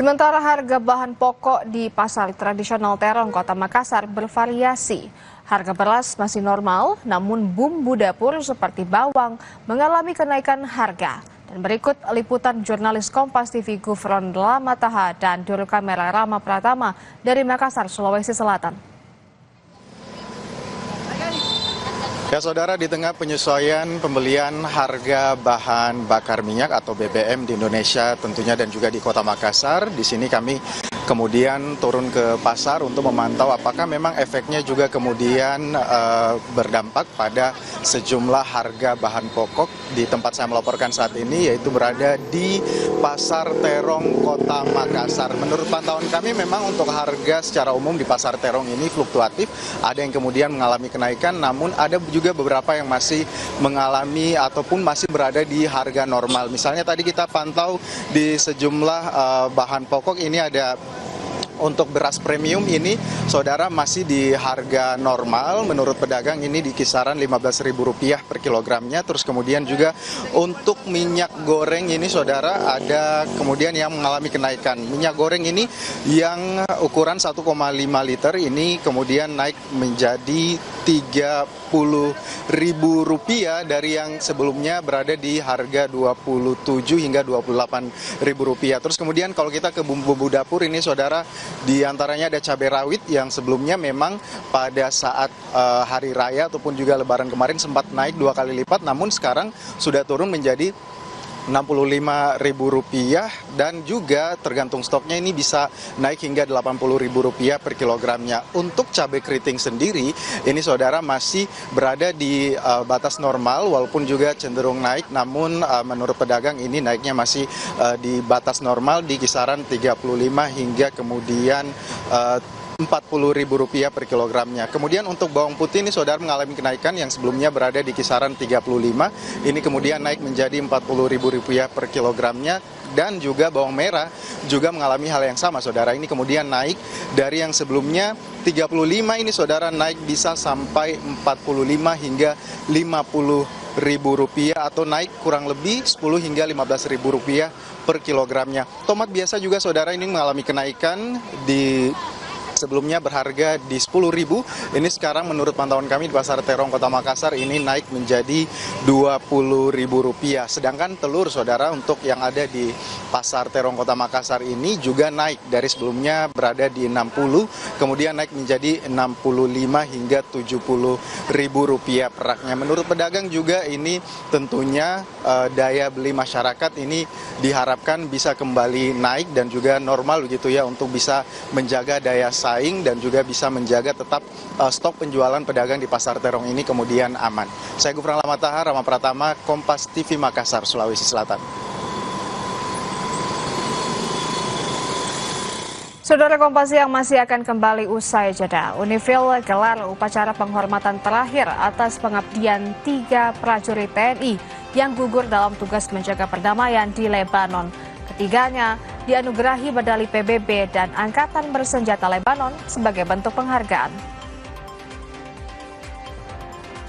Sementara harga bahan pokok di pasar tradisional Terong, Kota Makassar bervariasi. Harga beras masih normal, namun bumbu dapur seperti bawang mengalami kenaikan harga. Dan berikut liputan jurnalis Kompas TV Gufron Lamataha dan juru kamera Rama Pratama dari Makassar, Sulawesi Selatan. Ya saudara, di tengah penyesuaian pembelian harga bahan bakar minyak atau BBM di Indonesia tentunya dan juga di Kota Makassar, di sini kami kemudian turun ke pasar untuk memantau apakah memang efeknya juga kemudian berdampak pada sejumlah harga bahan pokok di tempat saya melaporkan saat ini, yaitu berada di Pasar Terong, Kota Makassar. Menurut pantauan kami memang untuk harga secara umum di Pasar Terong ini fluktuatif, ada yang kemudian mengalami kenaikan, namun ada juga beberapa yang masih mengalami ataupun masih berada di harga normal. Misalnya tadi kita pantau di sejumlah bahan pokok ini ada. Untuk beras premium ini, saudara, masih di harga normal. Menurut pedagang ini di kisaran Rp15.000 per kilogramnya. Terus kemudian juga untuk minyak goreng ini, saudara, ada kemudian yang mengalami kenaikan. Minyak goreng ini yang ukuran 1,5 liter ini kemudian naik menjadi Rp30.000 dari yang sebelumnya berada di harga Rp27 hingga Rp28.000. Terus kemudian kalau kita ke bumbu dapur ini, saudara, di antaranya ada cabai rawit yang sebelumnya memang pada saat hari raya ataupun juga lebaran kemarin sempat naik 2 kali lipat, namun sekarang sudah turun menjadi Rp65.000 dan juga tergantung stoknya ini bisa naik hingga Rp80.000 per kilogramnya. Untuk cabai keriting sendiri ini, saudara, masih berada di batas normal walaupun juga cenderung naik, namun menurut pedagang ini naiknya masih di batas normal di kisaran 35 hingga kemudian Rp40.000 per kilogramnya. Kemudian untuk bawang putih ini, saudara, mengalami kenaikan yang sebelumnya berada di kisaran 35, ini kemudian naik menjadi Rp40.000 per kilogramnya. Dan juga bawang merah juga mengalami hal yang sama, saudara. Ini kemudian naik dari yang sebelumnya 35 ini, saudara, naik bisa sampai 45 hingga Rp50.000 atau naik kurang lebih 10 hingga Rp15.000 per kilogramnya. Tomat biasa juga, saudara, ini mengalami kenaikan di sebelumnya berharga di Rp10.000, ini sekarang menurut pantauan kami di Pasar Terong, Kota Makassar ini naik menjadi Rp20.000. Sedangkan telur, saudara, untuk yang ada di Pasar Terong, Kota Makassar ini juga naik dari sebelumnya berada di Rp60, kemudian naik menjadi Rp65 hingga Rp70.000 peraknya. Menurut pedagang juga ini tentunya daya beli masyarakat ini diharapkan bisa kembali naik dan juga normal begitu ya, untuk bisa menjaga daya saing dan juga bisa menjaga tetap stok penjualan pedagang di Pasar Terong ini kemudian aman. Saya Gufron Lamataha, Rama Pratama, Kompas TV Makassar, Sulawesi Selatan. Saudara, Kompas yang masih akan kembali usai jeda. Unifil gelar upacara penghormatan terakhir atas pengabdian 3 prajurit TNI yang gugur dalam tugas menjaga perdamaian di Lebanon. Ketiganya dianugerahi medali PBB dan Angkatan Bersenjata Lebanon sebagai bentuk penghargaan.